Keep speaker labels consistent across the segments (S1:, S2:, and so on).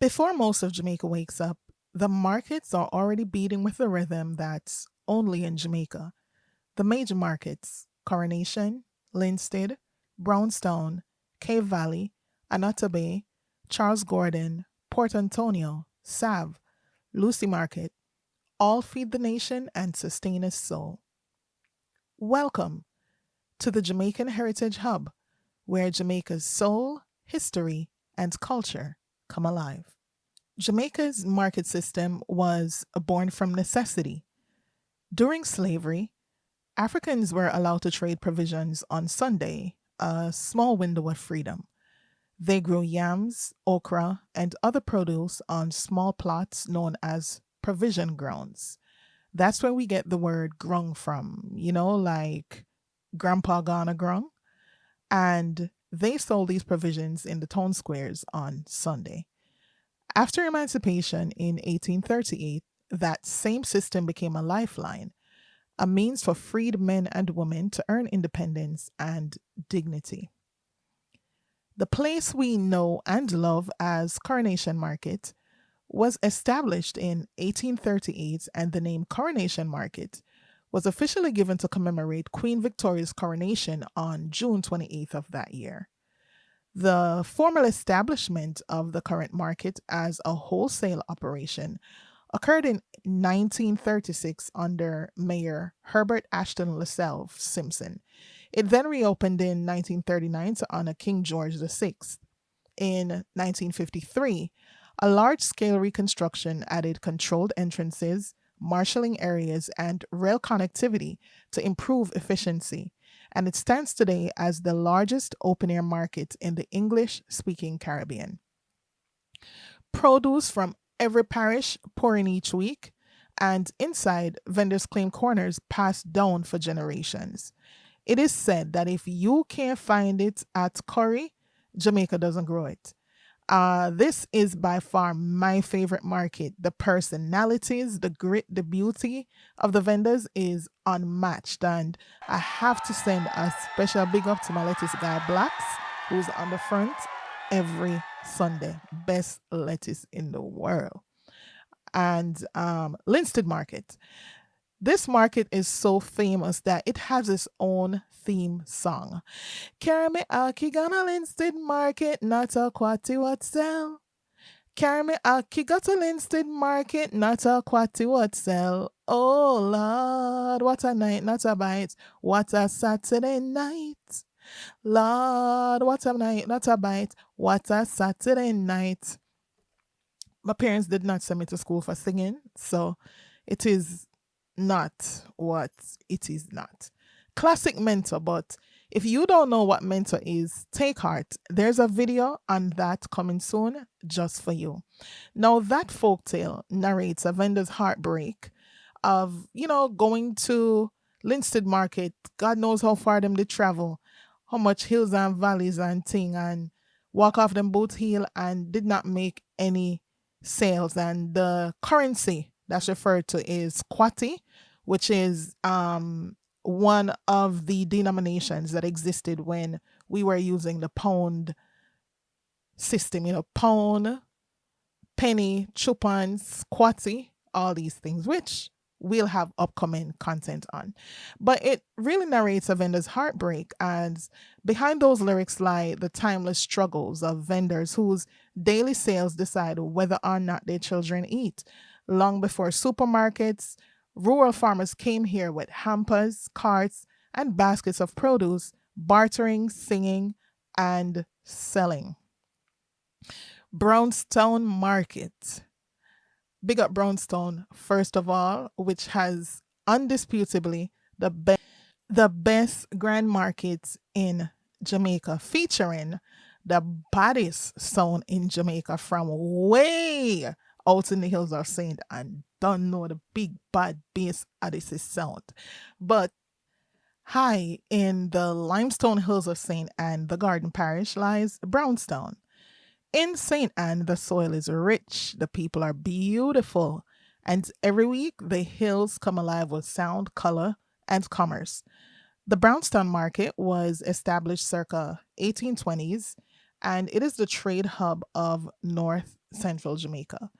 S1: Before most of Jamaica wakes up, the markets are already beating with the rhythm that's only in Jamaica. The major markets Coronation, Linstead, Brownstone, Cave Valley, Annotto Bay, Charles Gordon, Port Antonio, Sav, Lucea Market all feed the nation and sustain its soul. Welcome to the Jamaican Heritage Hub, where Jamaica's soul, history, and culture come alive. Jamaica's market system was born from necessity. During slavery, Africans were allowed to trade provisions on Sunday, a small window of freedom. They grew yams, okra, and other produce on small plots known as provision grounds. That's where we get the word grung from, like Grandpa Ghana grung. And they sold these provisions in the town squares on Sunday. After emancipation in 1838, that same system became a lifeline, a means for freed men and women to earn independence and dignity. The place we know and love as Coronation Market was established in 1838, and the name Coronation Market was officially given to commemorate Queen Victoria's coronation on June 28th of that year. The formal establishment of the current market as a wholesale operation occurred in 1936 under Mayor Herbert Ashton LaSalle Simpson. It then reopened in 1939 to honor King George VI. In 1953, a large scale reconstruction added controlled entrances, marshalling areas, and rail connectivity to improve efficiency, and it stands today as the largest open air market in the English speaking Caribbean. Produce from every parish pour in each week, and inside, vendors claim corners passed down for generations. It is said that if you can't find it at Curry, Jamaica doesn't grow it. This is by far my favorite market. The personalities, the grit, the beauty of the vendors is unmatched. And I have to send a special big up to my lettuce guy, Blacks, who's on the front every Sunday. Best lettuce in the world. And Linstead Market. This market is so famous that it has its own theme song. Carry me aki gonna Linstead Market, not a quati what sell. Carry me aki got to Linstead Market, not a quati what sell. Oh Lord, what a night, not a bite. What a Saturday night. Lord, what a night, not a bite. What a Saturday night. My parents did not send me to school for singing, so it is not what it is not. Classic mentor, but if you don't know what mentor is, take heart. There's a video on that coming soon just for you. Now, that folktale narrates a vendor's heartbreak of, going to Linstead Market. God knows how far them they travel, how much hills and valleys and thing, and walk off them both hill and did not make any sales. And the currency that's referred to is kwati, which is one of the denominations that existed when we were using the pound system. Pound, penny, chupans, kwati, all these things, which we'll have upcoming content on. But it really narrates a vendor's heartbreak, as behind those lyrics lie the timeless struggles of vendors whose daily sales decide whether or not their children eat. Long before supermarkets, rural farmers came here with hampers, carts, and baskets of produce, bartering, singing, and selling. Brownstone Market. Big up Brownstone, first of all, which has undisputably the best grand markets in Jamaica, featuring the baddest sound in Jamaica from way out in the hills of Saint and don't know the big bad bass Odyssey sound. But high in the limestone hills of Saint Anne, the Garden Parish, lies Brownstone. In St. Anne, the soil is rich, the people are beautiful, and every week the hills come alive with sound, color, and commerce. The Brownstown Market was established circa 1820s and it is the trade hub of north central Jamaica.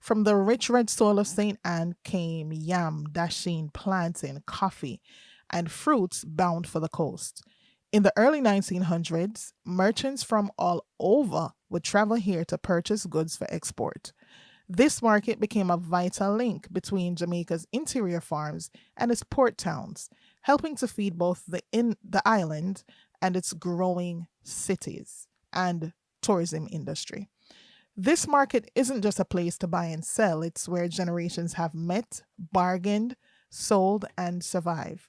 S1: From the rich red soil of St. Anne came yam, dasheen, plantain, coffee, and fruits bound for the coast. In the early 1900s, merchants from all over would travel here to purchase goods for export. This market became a vital link between Jamaica's interior farms and its port towns, helping to feed both the island and its growing cities and tourism industry. This market isn't just a place to buy and sell, it's where generations have met, bargained, sold, and survived.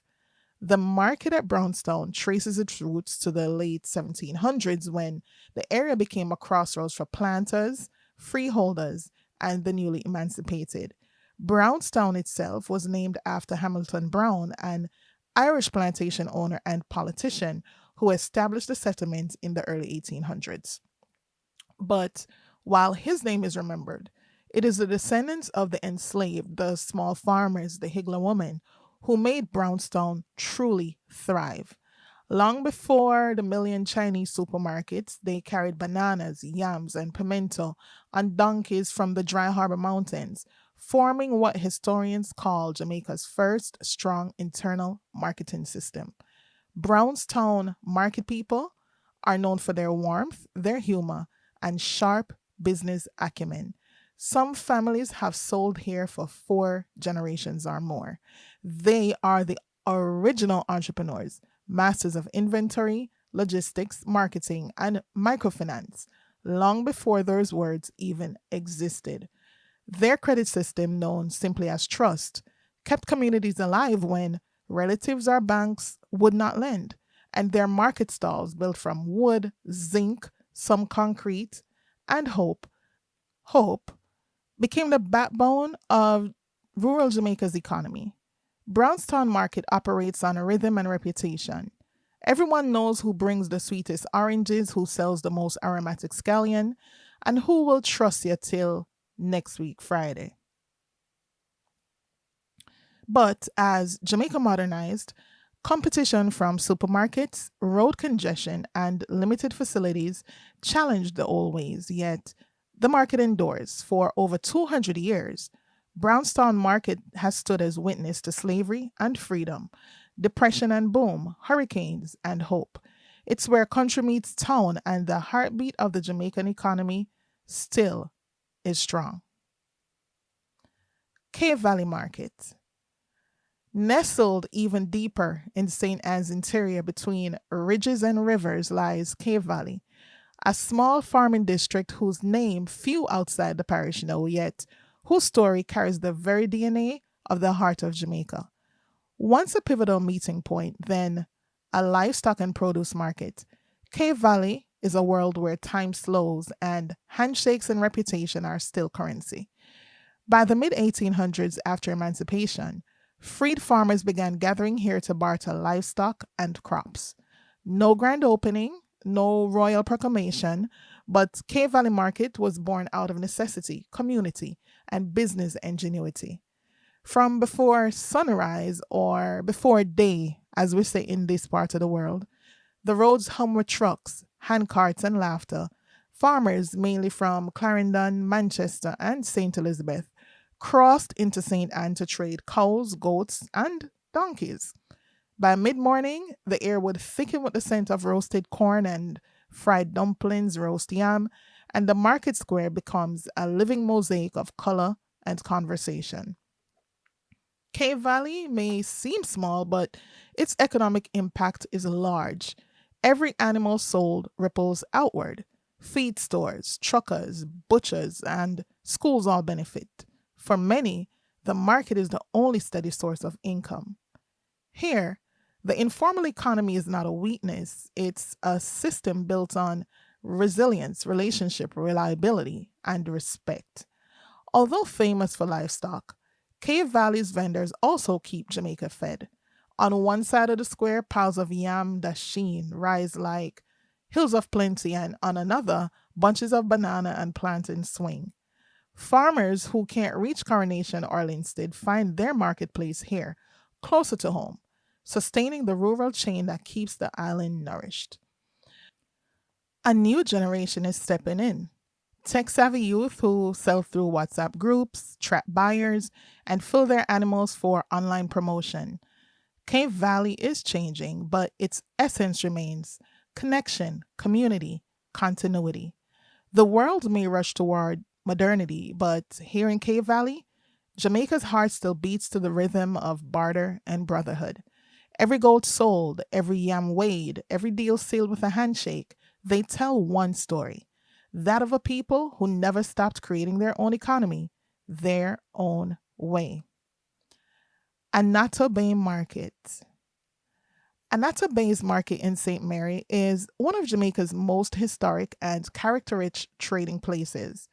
S1: The market at Brownstown traces its roots to the late 1700s when the area became a crossroads for planters, freeholders, and the newly emancipated. Brownstown itself was named after Hamilton Brown, an Irish plantation owner and politician who established the settlement in the early 1800s. But while his name is remembered, it is the descendants of the enslaved, the small farmers, the Higler woman, who made Brownstown truly thrive. Long before the million Chinese supermarkets, they carried bananas, yams, and pimento on donkeys from the Dry Harbor Mountains, forming what historians call Jamaica's first strong internal marketing system. Brownstown market people are known for their warmth, their humor, and sharp business acumen. Some families have sold here for four generations or more. They are the original entrepreneurs, masters of inventory, logistics, marketing, and microfinance, long before those words even existed. Their credit system, known simply as trust, kept communities alive when relatives or banks would not lend, and their market stalls, built from wood, zinc, some concrete, and hope, became the backbone of rural Jamaica's economy. Brownstown Market operates on a rhythm and reputation. Everyone knows who brings the sweetest oranges, who sells the most aromatic scallion, and who will trust you till next week, Friday. But as Jamaica modernized, competition from supermarkets, road congestion, and limited facilities challenged the old ways, yet the market endures. For over 200 years, Brownstown Market has stood as witness to slavery and freedom, depression and boom, hurricanes and hope. It's where country meets town, and the heartbeat of the Jamaican economy still is strong. Cave Valley Market. Nestled even deeper in St. Anne's interior between ridges and rivers lies Cave Valley, a small farming district whose name few outside the parish know, yet whose story carries the very DNA of the heart of Jamaica. Once a pivotal meeting point, then a livestock and produce market, Cave Valley is a world where time slows and handshakes and reputation are still currency. By the mid 1800s, after emancipation, freed farmers began gathering here to barter livestock and crops. No grand opening, no royal proclamation, but Cave Valley Market was born out of necessity, community, and business ingenuity. From before sunrise, or before day, as we say in this part of the world, the roads hum with trucks, handcarts, and laughter. Farmers, mainly from Clarendon, Manchester, and St. Elizabeth, crossed into St. Anne to trade cows, goats, and donkeys. By mid morning, the air would thicken with the scent of roasted corn and fried dumplings, roast yam, and the market square becomes a living mosaic of color and conversation. Cave Valley may seem small, but its economic impact is large. Every animal sold ripples outward. Feed stores, truckers, butchers, and schools all benefit. For many, the market is the only steady source of income. Here, the informal economy is not a weakness, it's a system built on resilience, relationship, reliability, and respect. Although famous for livestock, Cave Valley's vendors also keep Jamaica fed. On one side of the square, piles of yam dasheen rise like hills of plenty, and on another, bunches of banana and plantain swing. Farmers who can't reach Coronation or Linstead find their marketplace here, closer to home, sustaining the rural chain that keeps the island nourished. A new generation is stepping in. Tech savvy youth who sell through WhatsApp groups, trap buyers, and fill their animals for online promotion. Cave Valley is changing, but its essence remains connection, community, continuity. The world may rush toward modernity, but here in Cave Valley, Jamaica's heart still beats to the rhythm of barter and brotherhood. Every gold sold, every yam weighed, every deal sealed with a handshake, they tell one story, that of a people who never stopped creating their own economy, their own way. Annotto Bay Market. Annotto Bay's Market in St. Mary is one of Jamaica's most historic and character rich trading places,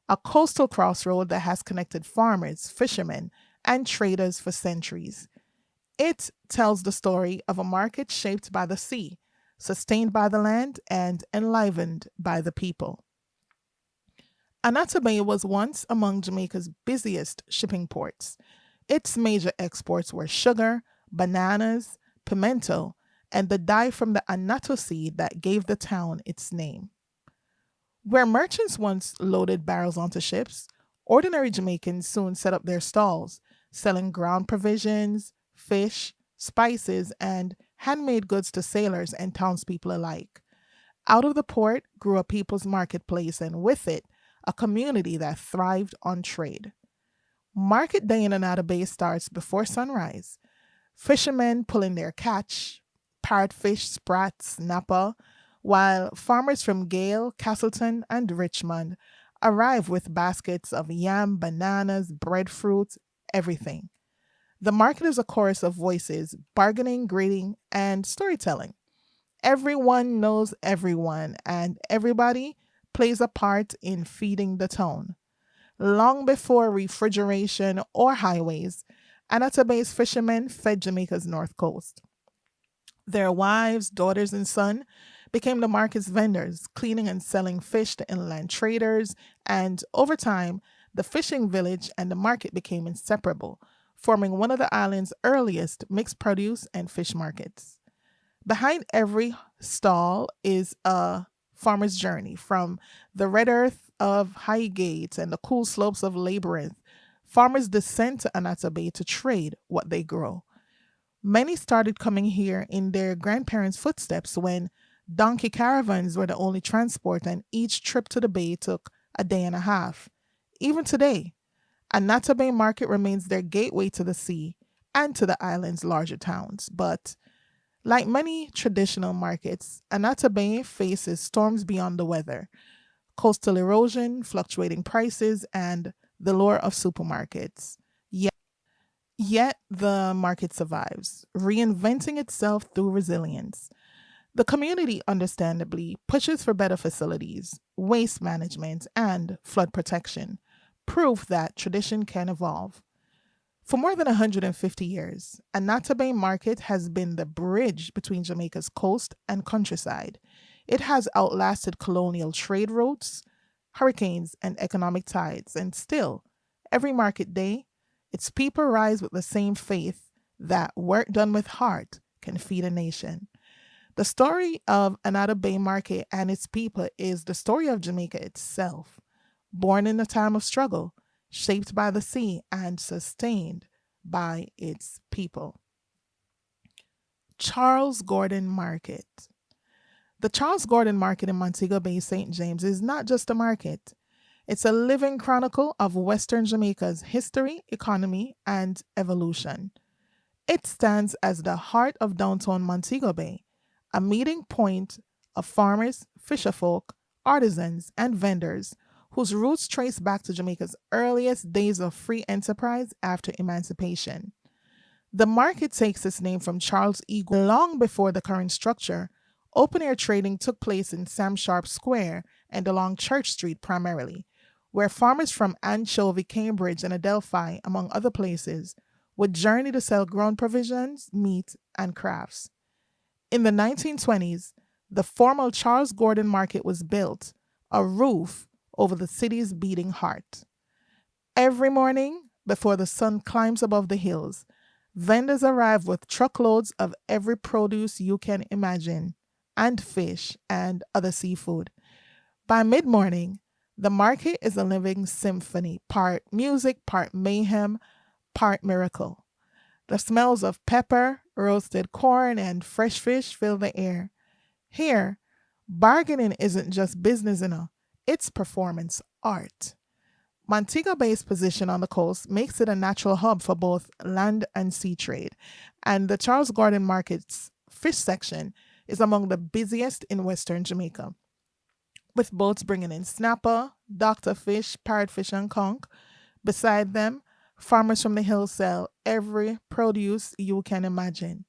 S1: a coastal crossroad that has connected farmers, fishermen, and traders for centuries. It tells the story of a market shaped by the sea, sustained by the land, and enlivened by the people. Annotto Bay was once among Jamaica's busiest shipping ports. Its major exports were sugar, bananas, pimento, and the dye from the annatto seed that gave the town its name. Where merchants once loaded barrels onto ships, ordinary Jamaicans soon set up their stalls, selling ground provisions, fish, spices, and handmade goods to sailors and townspeople alike. Out of the port grew a people's marketplace, and with it, a community that thrived on trade. Market day in Anada Bay starts before sunrise. Fishermen pulling their catch, parrotfish, sprat, snapper, while farmers from Gale, Castleton, and Richmond arrive with baskets of yam, bananas, breadfruit, everything. The market is a chorus of voices, bargaining, greeting, and storytelling. Everyone knows everyone, and everybody plays a part in feeding the town. Long before refrigeration or highways, Annotto Bay's fishermen fed Jamaica's north coast. Their wives, daughters, and sons became the market's vendors, cleaning and selling fish to inland traders, and over time, the fishing village and the market became inseparable, forming one of the island's earliest mixed produce and fish markets. Behind every stall is a farmer's journey from the red earth of Highgate and the cool slopes of Labyrinth. Farmers descend to Annotto Bay to trade what they grow. Many started coming here in their grandparents' footsteps when donkey caravans were the only transport, and each trip to the bay took a day and a half. Even today, Annotto Bay Market remains their gateway to the sea and to the island's larger towns. But like many traditional markets, Annotto Bay faces storms beyond the weather, coastal erosion, fluctuating prices, and the lure of supermarkets. Yet the market survives, reinventing itself through resilience. The community, understandably, pushes for better facilities, waste management, and flood protection, proof that tradition can evolve. For more than 150 years, Annotto Bay Market has been the bridge between Jamaica's coast and countryside. It has outlasted colonial trade routes, hurricanes, and economic tides, and still, every market day, its people rise with the same faith that work done with heart can feed a nation. The story of Annotto Bay Market and its people is the story of Jamaica itself, born in a time of struggle, shaped by the sea, and sustained by its people. Charles Gordon Market. The Charles Gordon Market in Montego Bay, St. James, is not just a market. It's a living chronicle of Western Jamaica's history, economy, and evolution. It stands as the heart of downtown Montego Bay, a meeting point of farmers, fisherfolk, artisans, and vendors whose roots trace back to Jamaica's earliest days of free enterprise after emancipation. The market takes its name from Charles E. Long before the current structure, open air trading took place in Sam Sharp Square and along Church Street primarily, where farmers from Anchovy, Cambridge, and Adelphi, among other places, would journey to sell grown provisions, meat, and crafts. In the 1920s, the formal Charles Gordon Market was built, a roof over the city's beating heart. Every morning, before the sun climbs above the hills, vendors arrive with truckloads of every produce you can imagine. and fish and other seafood. By mid morning, the market is a living symphony, part music, part mayhem, part miracle. The smells of pepper, roasted corn, and fresh fish fill the air. Here, bargaining isn't just business, it's performance art. Montego Bay's position on the coast makes it a natural hub for both land and sea trade, and the Charles Gordon Market's fish section is among the busiest in Western Jamaica, with boats bringing in snapper, doctor fish, parrotfish, and conch. Beside them, farmers from the hills sell every produce you can imagine.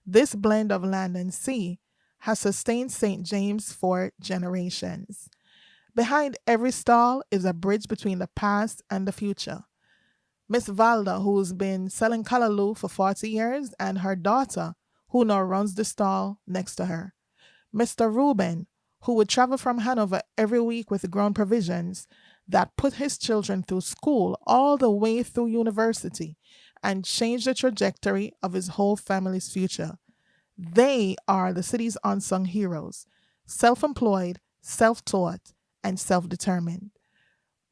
S1: This blend of land and sea has sustained St. James for generations. Behind every stall is a bridge between the past and the future. Miss Valda, who's been selling callaloo for 40 years, and her daughter, who now runs the stall next to her. Mr. Reuben, who would travel from Hanover every week with grown provisions that put his children through school all the way through university and changed the trajectory of his whole family's future. They are the city's unsung heroes, self employed, self taught, and self determined.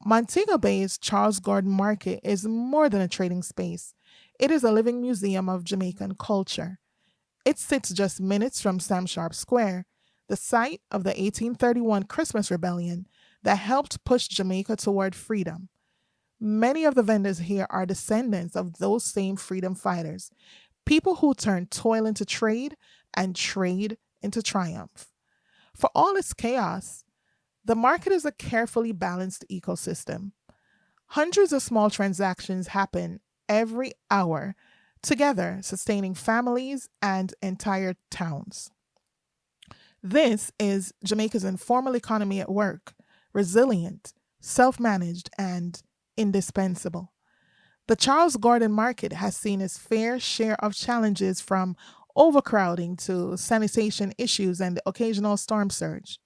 S1: Montego Bay's Charles Gordon Market is more than a trading space. It is a living museum of Jamaican culture. It sits just minutes from Sam Sharp Square, the site of the 1831 Christmas Rebellion that helped push Jamaica toward freedom. Many of the vendors here are descendants of those same freedom fighters, people who turned toil into trade and trade into triumph. For all its chaos, the market is a carefully balanced ecosystem. Hundreds of small transactions happen every hour, together sustaining families and entire towns. This is Jamaica's informal economy at work, resilient, self managed, and indispensable. The Charles Gordon Market has seen its fair share of challenges from overcrowding to sanitation issues and the occasional storm surge.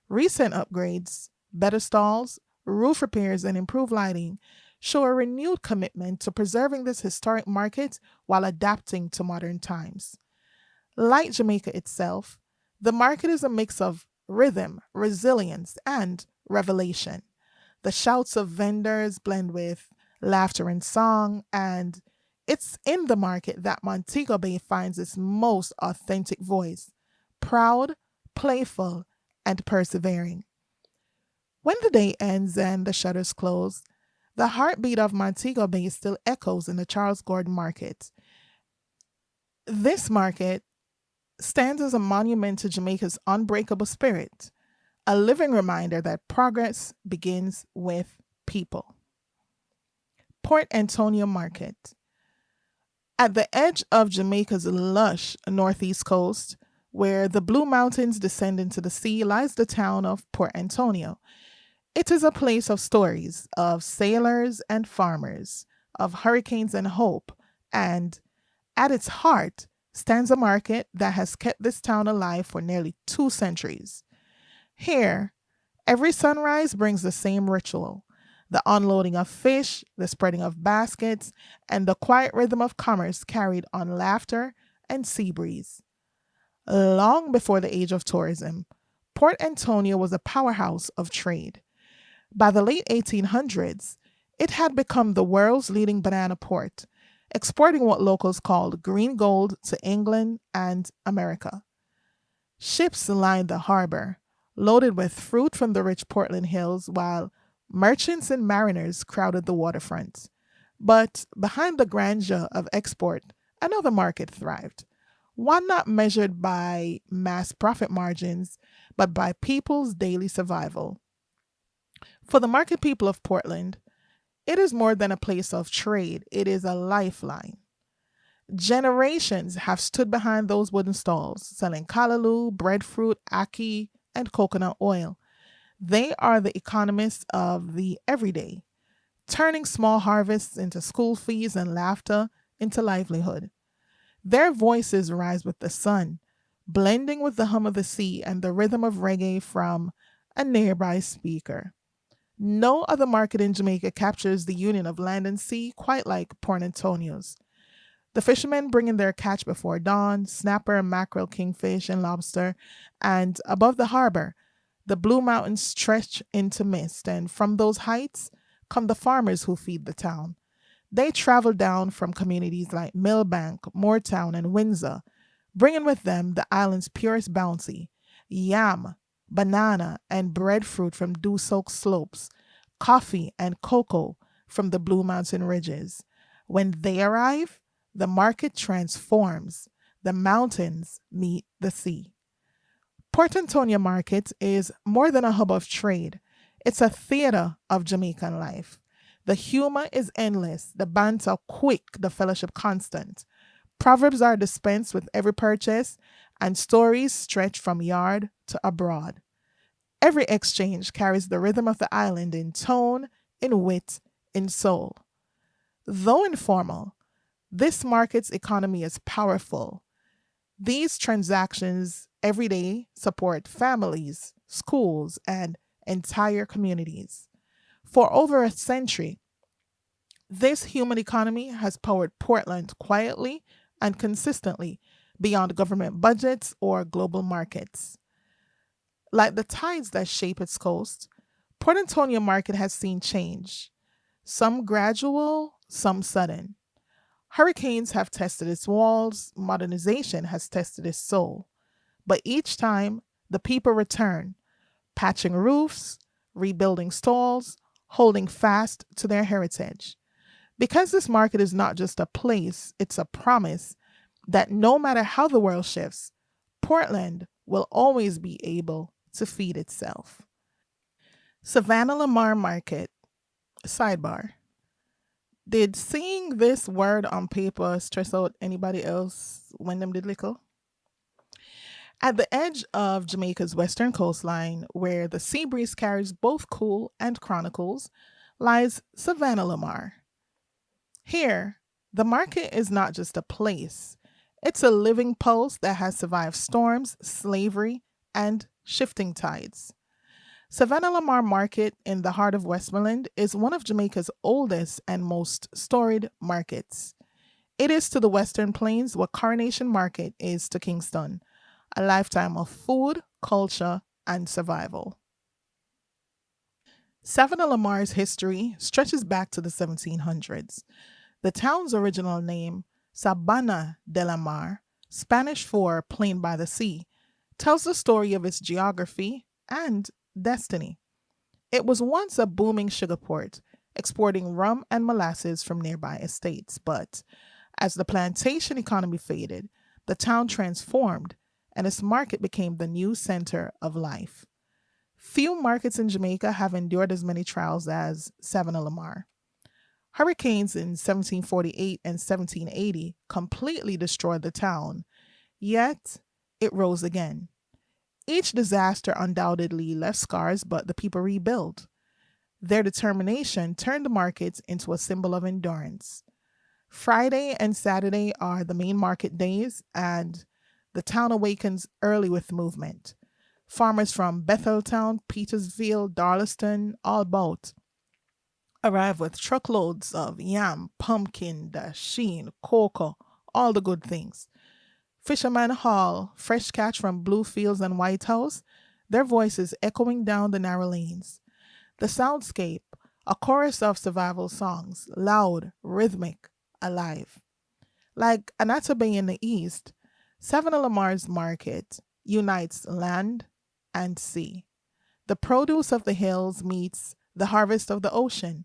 S1: Recent upgrades, better stalls, roof repairs, and improved lighting show a renewed commitment to preserving this historic market while adapting to modern times. Like Jamaica itself, the market is a mix of rhythm, resilience, and revelation. The shouts of vendors blend with laughter and song, and it's in the market that Montego Bay finds its most authentic voice, proud, playful, and persevering. When the day ends and the shutters close, the heartbeat of Montego Bay still echoes in the Charles Gordon Market. This market stands as a monument to Jamaica's unbreakable spirit, a living reminder that progress begins with people. Port Antonio Market. At the edge of Jamaica's lush northeast coast, where the Blue Mountains descend into the sea, lies the town of Port Antonio. It is a place of stories, of sailors and farmers, of hurricanes and hope, and at its heart stands a market that has kept this town alive for nearly 2 centuries. Here, every sunrise brings the same ritual: the unloading of fish, the spreading of baskets, and the quiet rhythm of commerce carried on laughter and sea breeze. Long before the age of tourism, Port Antonio was a powerhouse of trade. By the late 1800s, it had become the world's leading banana port, exporting what locals called green gold to England and America. Ships lined the harbor, loaded with fruit from the rich Portland hills, while merchants and mariners crowded the waterfront. But behind the grandeur of export, another market thrived, one not measured by mass profit margins, but by people's daily survival. For the market people of Portland, it is more than a place of trade, it is a lifeline. Generations have stood behind those wooden stalls, selling callaloo, breadfruit, ackee, and coconut oil. They are the economists of the everyday, turning small harvests into school fees and laughter into livelihood. Their voices rise with the sun, blending with the hum of the sea and the rhythm of reggae from a nearby speaker. No other market in Jamaica captures the union of land and sea quite like Port Antonio's. The fishermen bring in their catch before dawn: snapper, mackerel, kingfish, and lobster. And above the harbor, the blue mountains stretch into mist, and from those heights come the farmers who feed the town. They travel down from communities like Millbank, Moortown, and Windsor, bringing with them the island's purest bounty: yam, banana, and breadfruit from dew soaked slopes, coffee and cocoa from the Blue Mountain ridges. When they arrive, the market transforms. The mountains meet the sea. Port Antonio Market is more than a hub of trade, it's a theater of Jamaican life. The humor is endless, the banter quick, the fellowship constant. Proverbs are dispensed with every purchase, and stories stretch from yard to abroad. Every exchange carries the rhythm of the island in tone, in wit, in soul. Though informal, this market's economy is powerful. These transactions every day support families, schools, and entire communities. For over a century, this human economy has powered Portland quietly and consistently beyond government budgets or global markets. Like the tides that shape its coast, Port Antonio Market has seen change, some gradual, some sudden. Hurricanes have tested its walls, modernization has tested its soul. But each time, the people return, patching roofs, rebuilding stalls, holding fast to their heritage. Because this market is not just a place, it's a promise that no matter how the world shifts, Portland will always be able to feed itself. Savanna-la-Mar Market. Sidebar. Did seeing this word on paper stress out anybody else when them did lickle? At the edge of Jamaica's western coastline, where the sea breeze carries both cool and chronicles, lies Savanna-la-Mar. Here, the market is not just a place, it's a living pulse that has survived storms, slavery, and shifting tides. Savanna-la-Mar Market in the heart of Westmoreland is one of Jamaica's oldest and most storied markets. It is to the Western Plains what Coronation Market is to Kingston, a lifetime of food, culture, and survival. Savanna-la-Mar's history stretches back to the 1700s. The town's original name, Sabana-de-la-Mar, Spanish for plain by the sea, tells the story of its geography and destiny. It was once a booming sugar port, exporting rum and molasses from nearby estates, but as the plantation economy faded, the town transformed and its market became the new center of life. Few markets in Jamaica have endured as many trials as Savanna-la-Mar. Hurricanes in 1748 and 1780 completely destroyed the town, yet it rose again. Each disaster undoubtedly left scars, but the people rebuilt. Their determination turned the markets into a symbol of endurance. Friday and Saturday are the main market days, and the town awakens early with movement. Farmers from Betheltown, Petersville, Darlaston, all about arrive with truckloads of yam, pumpkin, dasheen, cocoa, all the good things. Fishermen haul fresh catch from Bluefields and White House, their voices echoing down the narrow lanes. The soundscape, a chorus of survival songs, loud, rhythmic, alive. Like Annotto Bay in the east, Savanna-la-Mar's market unites land and sea. The produce of the hills meets the harvest of the ocean.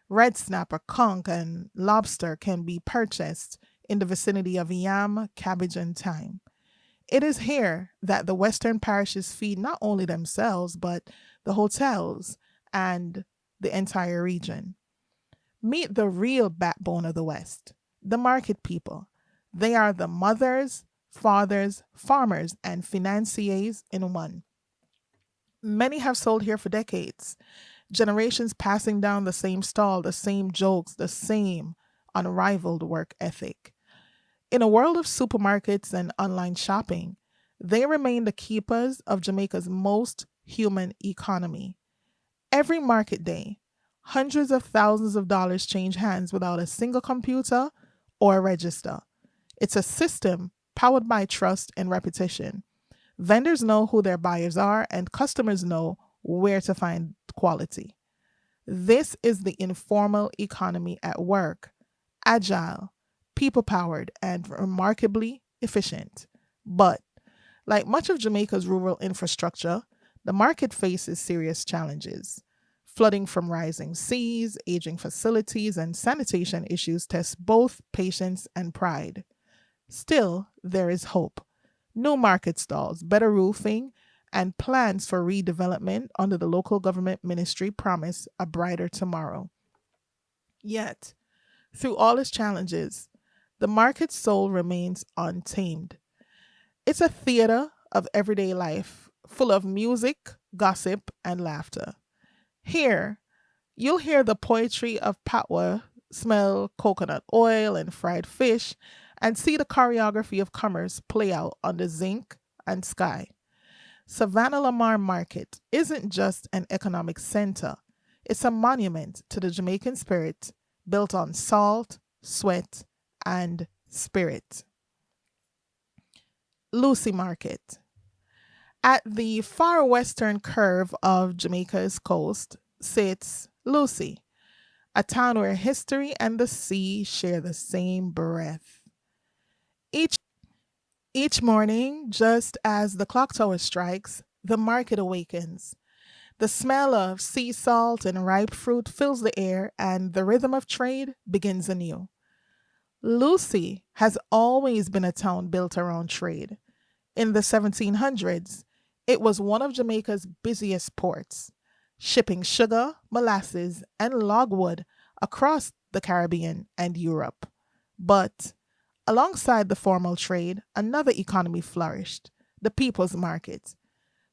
S1: Red snapper, conch, and lobster can be purchased in the vicinity of yam, cabbage, and thyme. It is here that the western parishes feed not only themselves, but the hotels and the entire region. Meet the real backbone of the West, the market people. They are the mothers, fathers, farmers, and financiers in one. Many have sold here for decades, generations passing down the same stall, the same jokes, the same unrivaled work ethic. In a world of supermarkets and online shopping, they remain the keepers of Jamaica's most human economy. Every market day, hundreds of thousands of dollars change hands without a single computer or register. It's a system powered by trust and repetition. Vendors know who their buyers are, and customers know where to find quality. This is the informal economy at work, agile, people powered, and remarkably efficient. But, like much of Jamaica's rural infrastructure, the market faces serious challenges. Flooding from rising seas, aging facilities, and sanitation issues test both patience and pride. Still, there is hope. New market stalls, better roofing, and plans for redevelopment under the local government ministry promise a brighter tomorrow. Yet, through all its challenges, the market's soul remains untamed. It's a theater of everyday life, full of music, gossip, and laughter. Here, you'll hear the poetry of patwa, smell coconut oil and fried fish, and see the choreography of commerce play out under zinc and sky. Savanna-la-Mar Market isn't just an economic center, it's a monument to the Jamaican spirit built on salt, sweat, and spirit. Lucea Market. At the far western curve of Jamaica's coast sits Lucea, a town where history and the sea share the same breath. Each each morning, just as the clock tower strikes, the market awakens. The smell of sea salt and ripe fruit fills the air, and the rhythm of trade begins anew. Lucea has always been a town built around trade. In the 1700s, it was one of Jamaica's busiest ports, shipping sugar, molasses, and logwood across the Caribbean and Europe. But alongside the formal trade, another economy flourished, the people's market.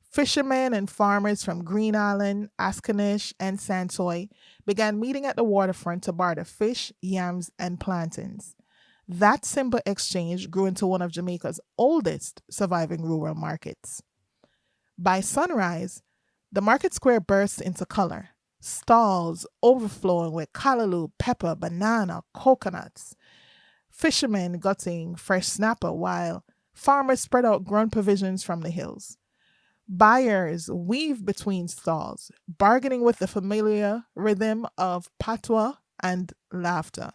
S1: Fishermen and farmers from Green Island, Ascanish, and Santoy began meeting at the waterfront to barter fish, yams, and plantains. That simple exchange grew into one of Jamaica's oldest surviving rural markets. By sunrise, the market square bursts into color, stalls overflowing with callaloo, pepper, banana, coconuts, fishermen gutting fresh snapper while farmers spread out grown provisions from the hills. Buyers weave between stalls, bargaining with the familiar rhythm of patois and laughter.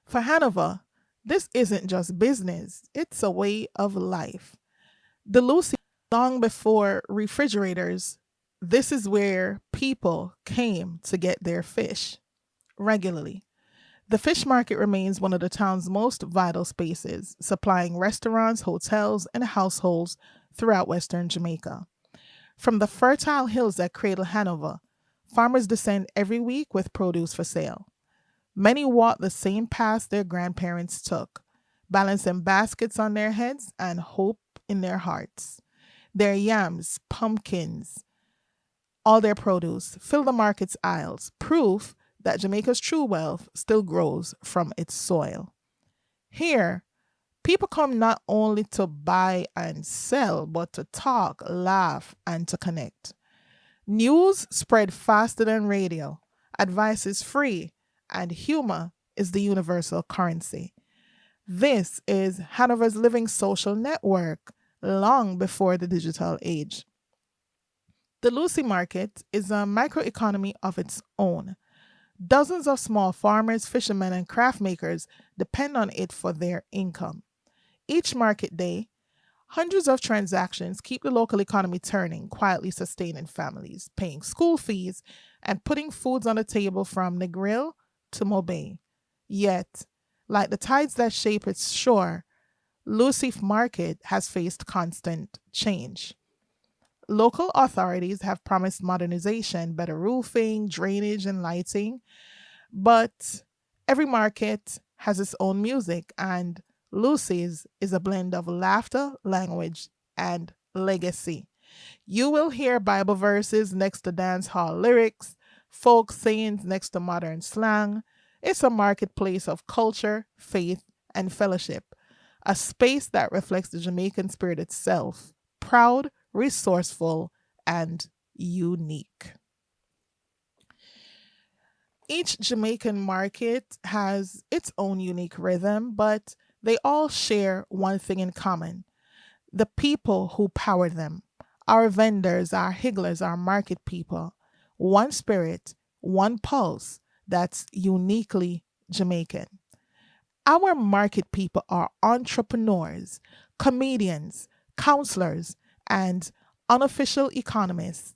S1: For Hanover, this isn't just business, it's a way of life. The Lucy, long before refrigerators, this is where people came to get their fish regularly. The fish market remains one of the town's most vital spaces, supplying restaurants, hotels, and households throughout Western Jamaica. From the fertile hills that cradle Hanover, farmers descend every week with produce for sale. Many walk the same paths their grandparents took, balancing baskets on their heads and hope in their hearts. Their yams, pumpkins, all their produce fill the market's aisles, proof that Jamaica's true wealth still grows from its soil. Here, people come not only to buy and sell, but to talk, laugh, and to connect. News spread faster than radio, advice is free, and humor is the universal currency. This is Hanover's living social network long before the digital age. The Lucy Market is a microeconomy of its own. Dozens of small farmers, fishermen, and craft makers depend on it for their income. Each market day, hundreds of transactions keep the local economy turning, quietly sustaining families, paying school fees, and putting foods on the table from Negril to Mobay. Yet, like the tides that shape its shore, Lucif Market has faced constant change. Local authorities have promised modernization, better roofing, drainage, and lighting, but every market has its own music, and Lucy's is a blend of laughter, language, and legacy. You will hear Bible verses next to dance hall lyrics, folk sayings next to modern slang. It's a marketplace of culture, faith, and fellowship, a space that reflects the Jamaican spirit itself, proud, resourceful, and unique. Each Jamaican market has its own unique rhythm, but They all share one thing in common: the people who power them. Our vendors, our higglers, our market people. One spirit, one pulse that's uniquely Jamaican. Our market people are entrepreneurs, comedians, counselors, and unofficial economists.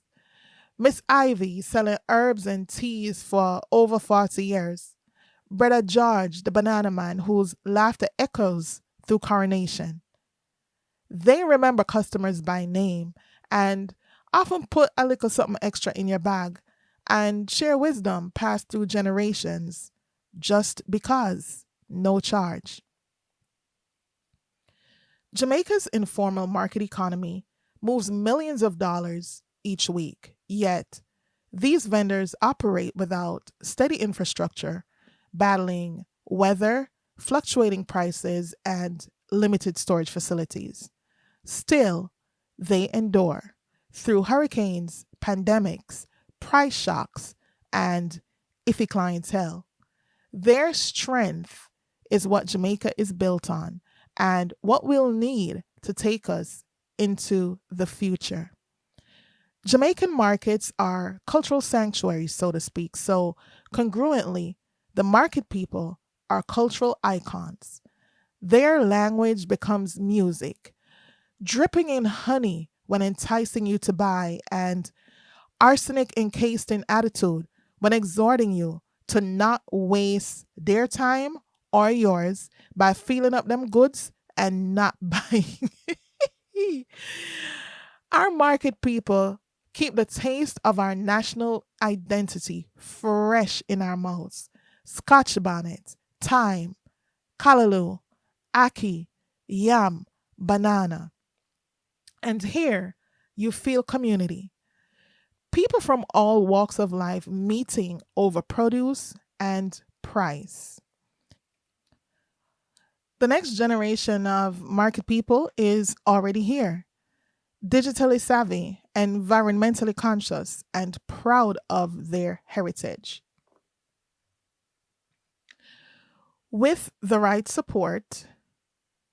S1: Miss Ivy selling herbs and teas for over 40 years. Brother George, the banana man whose laughter echoes through Coronation. They remember customers by name and often put a little something extra in your bag and share wisdom passed through generations just because, no charge. Jamaica's informal market economy moves millions of dollars each week, yet these vendors operate without steady infrastructure, battling weather, fluctuating prices, and limited storage facilities. Still, they endure through hurricanes, pandemics, price shocks, and iffy clientele. Their strength is what Jamaica is built on and what we'll need to take us into the future. Jamaican markets are cultural sanctuaries, so to speak, so congruently, the market people are cultural icons. Their language becomes music, dripping in honey when enticing you to buy, and arsenic encased in attitude when exhorting you to not waste their time or yours by filling up them goods and not buying. Our market people keep the taste of our national identity fresh in our mouths. Scotch bonnet, thyme, callaloo, ackee, yam, banana. And here you feel community. People from all walks of life meeting over produce and price. The next generation of market people is already here, digitally savvy, environmentally conscious, and proud of their heritage. With the right support,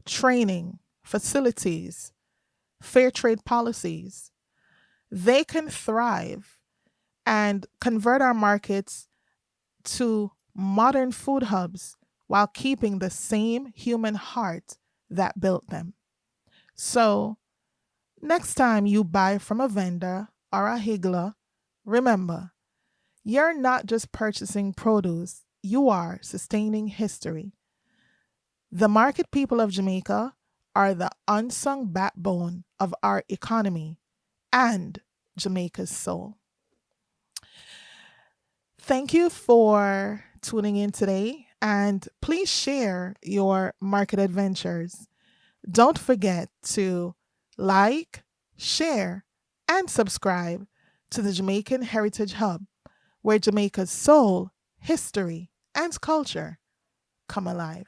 S1: training, facilities, fair trade policies, they can thrive and convert our markets to modern food hubs while keeping the same human heart that built them. So, next time you buy from a vendor or a higgler, remember, you're not just purchasing produce, you are sustaining history. The market people of Jamaica are the unsung backbone of our economy and Jamaica's soul. Thank you for tuning in today and please share your market adventures. Don't forget to like, share, and subscribe to the Jamaican Heritage Hub, where Jamaica's soul, history, and culture come alive.